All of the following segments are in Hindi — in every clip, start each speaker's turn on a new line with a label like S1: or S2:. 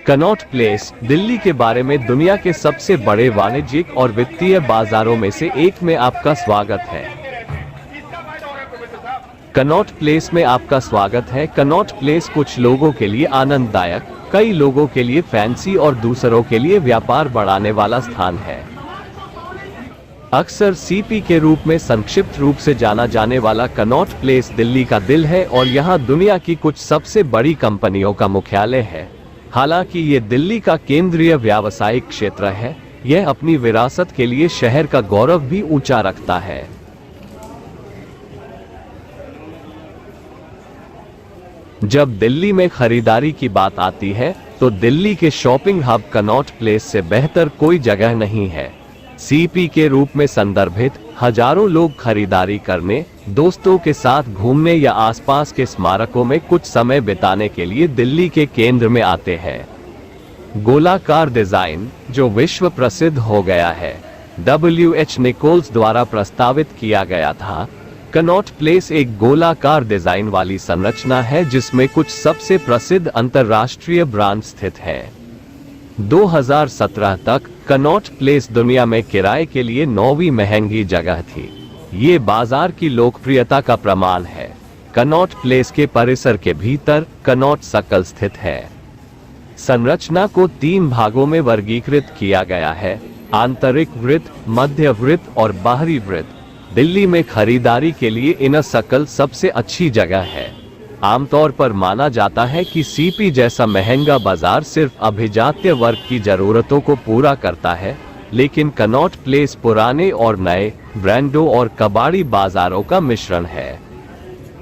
S1: कनॉट प्लेस दिल्ली के बारे में दुनिया के सबसे बड़े वाणिज्यिक और वित्तीय बाजारों में से एक में आपका स्वागत है। कनॉट प्लेस में आपका स्वागत है। कनॉट प्लेस कुछ लोगों के लिए आनंददायक, कई लोगों के लिए फैंसी और दूसरों के लिए व्यापार बढ़ाने वाला स्थान है। अक्सर सीपी के रूप में संक्षिप्त रूप से जाना जाने वाला कनॉट प्लेस दिल्ली का दिल है और यहाँ दुनिया की कुछ सबसे बड़ी कंपनियों का मुख्यालय है। हालांकि ये दिल्ली का केंद्रीय व्यावसायिक क्षेत्र है, यह अपनी विरासत के लिए शहर का गौरव भी ऊंचा रखता है। जब दिल्ली में खरीदारी की बात आती है तो दिल्ली के शॉपिंग हब कनॉट प्लेस से बेहतर कोई जगह नहीं है। सीपी के रूप में संदर्भित हजारों लोग खरीदारी करने, दोस्तों के साथ घूमने या आसपास के स्मारकों में कुछ समय बिताने के लिए दिल्ली के केंद्र में आते हैं। गोलाकार डिजाइन जो विश्व प्रसिद्ध हो गया है, W.H. निकोल्स द्वारा प्रस्तावित किया गया था। कनॉट प्लेस एक गोलाकार डिजाइन वाली संरचना है जिसमें कुछ सबसे प्रसिद्ध अंतरराष्ट्रीय ब्रांड स्थित हैं। 2017 तक कनॉट प्लेस दुनिया में किराए के लिए 9वीं महंगी जगह थी। ये बाजार की लोकप्रियता का प्रमाण है। कनॉट प्लेस के परिसर के भीतर कनॉट सर्कल स्थित है। संरचना को 3 भागों में वर्गीकृत किया गया है: आंतरिक वृत्त, मध्य वृत्त और बाहरी वृत्त। दिल्ली में खरीदारी के लिए इनर सर्कल सबसे अच्छी जगह है। आमतौर पर माना जाता है कि सीपी जैसा महंगा बाजार सिर्फ अभिजात्य वर्ग की जरूरतों को पूरा करता है, लेकिन कनॉट प्लेस पुराने और नए ब्रांडों और कबाड़ी बाजारों का मिश्रण है।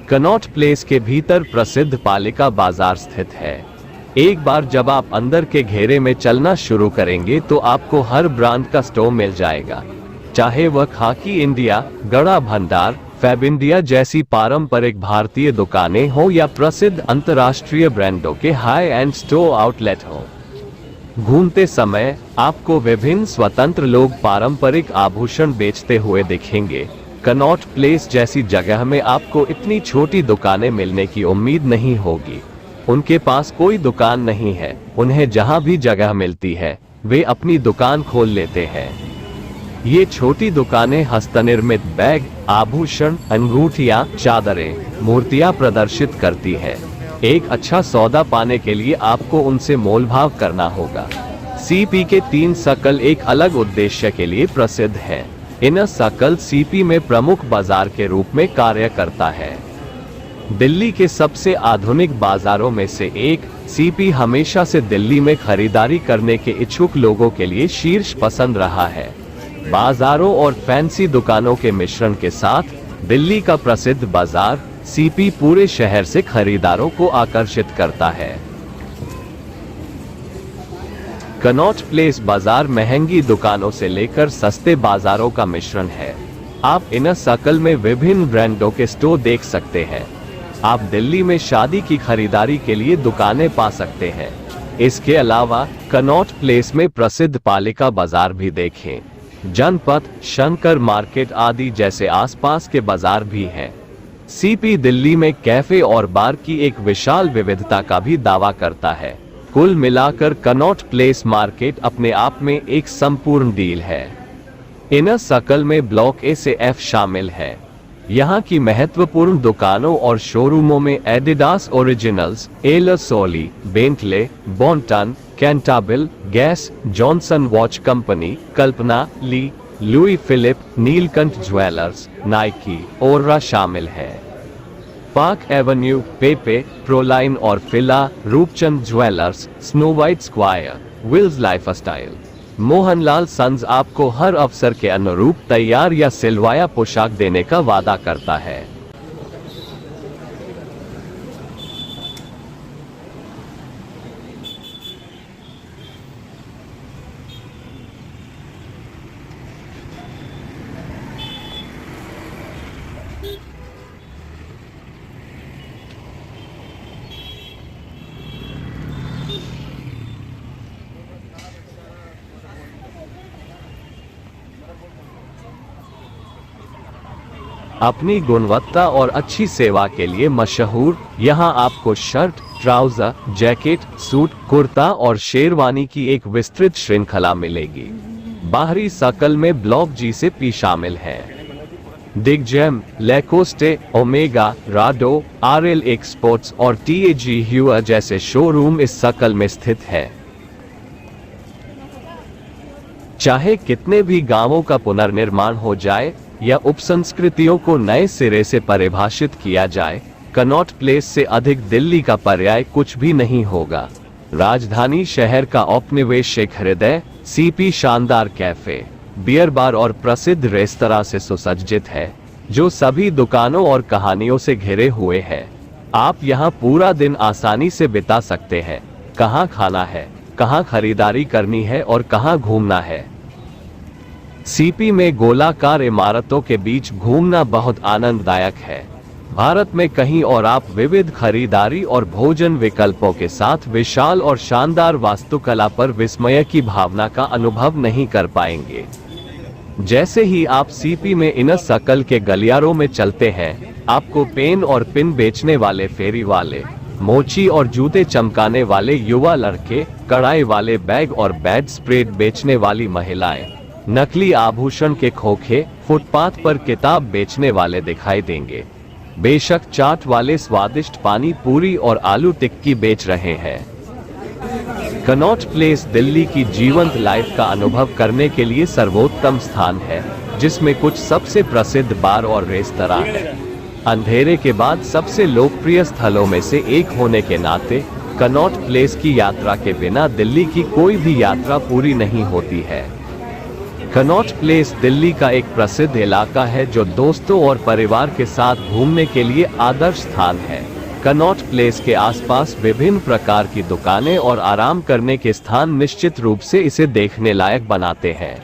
S1: कनॉट प्लेस के भीतर प्रसिद्ध पालिका बाजार स्थित है। एक बार जब आप अंदर के घेरे में चलना शुरू करेंगे तो आपको हर ब्रांड का स्टोर मिल जाएगा, चाहे वह खाकी इंडिया, गड़ा भंडार, फैब इंडिया जैसी पारंपरिक भारतीय दुकानें हो या प्रसिद्ध अंतर्राष्ट्रीय ब्रांडों के हाई एंड स्टोर आउटलेट हो। घूमते समय आपको विभिन्न स्वतंत्र लोग पारंपरिक आभूषण बेचते हुए दिखेंगे। कनॉट प्लेस जैसी जगह में आपको इतनी छोटी दुकानें मिलने की उम्मीद नहीं होगी। उनके पास कोई दुकान नहीं है, उन्हें जहां भी जगह मिलती है वे अपनी दुकान खोल लेते हैं। ये छोटी दुकानें हस्तनिर्मित बैग, आभूषण, अंगूठियां, चादरें, मूर्तियां प्रदर्शित करती हैं। एक अच्छा सौदा पाने के लिए आपको उनसे मोलभाव करना होगा। सीपी के 3 सर्कल एक अलग उद्देश्य के लिए प्रसिद्ध हैं। इनर सर्कल सीपी में प्रमुख बाजार के रूप में कार्य करता है। दिल्ली के सबसे आधुनिक बाजारों में से एक, सीपी हमेशा से दिल्ली में खरीदारी करने के इच्छुक लोगों के लिए शीर्ष पसंद रहा है। बाजारों और फैंसी दुकानों के मिश्रण के साथ दिल्ली का प्रसिद्ध बाजार सीपी पूरे शहर से खरीदारों को आकर्षित करता है। कनॉट प्लेस बाजार महंगी दुकानों से लेकर सस्ते बाजारों का मिश्रण है। आप इनर सर्कल में विभिन्न ब्रांडों के स्टोर देख सकते हैं। आप दिल्ली में शादी की खरीदारी के लिए दुकानें पा सकते हैं। इसके अलावा कनॉट प्लेस में प्रसिद्ध पालिका बाजार भी देखें। जनपथ, शंकर मार्केट आदि जैसे आसपास के बाजार भी हैं। सीपी दिल्ली में कैफे और बार की एक विशाल विविधता का भी दावा करता है। कुल मिलाकर कनॉट प्लेस मार्केट अपने आप में एक संपूर्ण डील है। इनर सर्कल में ब्लॉक ए से एफ शामिल है। यहाँ की महत्वपूर्ण दुकानों और शोरूमों में Adidas Originals, Allen Solly, Bentley, Bonton, Cantabil, Gas, Johnson Watch Company, Kalpana, Lee, Louis Philippe, Neelkanth Jewellers, Nike, Orra शामिल है। पार्क एवेन्यू, पेपे, प्रोलाइन और Fila, Roopchand Jewellers, Snow White Square, Wills Lifestyle, Mohanlal Sons आपको हर अवसर के अनुरूप तैयार या सिलवाया पोशाक देने का वादा करता है। अपनी गुणवत्ता और अच्छी सेवा के लिए मशहूर, यहाँ आपको shirt, trouser, jacket, suit, kurta और शेरवानी की एक विस्तृत श्रृंखला मिलेगी। बाहरी सर्कल में ब्लॉक जी से पी शामिल हैं। Digjam, Lacoste, Omega, Rado, RL Exports और टीएजी ह्यूआ जैसे शोरूम इस सर्कल में स्थित हैं। चाहे कितने भी गांवों का पुनर्निर्माण हो जाए या उपसंस्कृतियों को नए सिरे से परिभाषित किया जाए, कनॉट प्लेस से अधिक दिल्ली का पर्याय कुछ भी नहीं होगा। राजधानी शहर का औपनिवेशिक हृदय सीपी शानदार कैफे, बियर बार और प्रसिद्ध रेस्तरां से सुसज्जित है, जो सभी दुकानों और कहानियों से घिरे हुए हैं। आप यहां पूरा दिन आसानी से बिता सकते हैं। कहां खाना है, कहां खरीदारी करनी है और कहां घूमना है। सीपी में गोलाकार इमारतों के बीच घूमना बहुत आनंददायक है। भारत में कहीं और आप विविध खरीदारी और भोजन विकल्पों के साथ विशाल और शानदार वास्तुकला पर विस्मय की भावना का अनुभव नहीं कर पाएंगे। जैसे ही आप सीपी में इनर सर्कल के गलियारों में चलते हैं, आपको पेन और पिन बेचने वाले फेरी वाले, मोची और जूते चमकाने वाले युवा लड़के, कढ़ाई वाले बैग और बेड स्प्रेड बेचने वाली महिलाएं, नकली आभूषण के खोखे, फुटपाथ पर किताब बेचने वाले दिखाई देंगे। बेशक चाट वाले स्वादिष्ट पानी पूरी और आलू टिक्की बेच रहे हैं। कनॉट प्लेस दिल्ली की जीवंत लाइफ का अनुभव करने के लिए सर्वोत्तम स्थान है, जिसमें कुछ सबसे प्रसिद्ध बार और रेस्तरां हैं। अंधेरे के बाद सबसे लोकप्रिय स्थलों में से एक होने के नाते कनॉट प्लेस की यात्रा के बिना दिल्ली की कोई भी यात्रा पूरी नहीं होती है। कनॉट प्लेस दिल्ली का एक प्रसिद्ध इलाका है जो दोस्तों और परिवार के साथ घूमने के लिए आदर्श स्थान है। कनॉट प्लेस के आसपास विभिन्न प्रकार की दुकानें और आराम करने के स्थान निश्चित रूप से इसे देखने लायक बनाते हैं।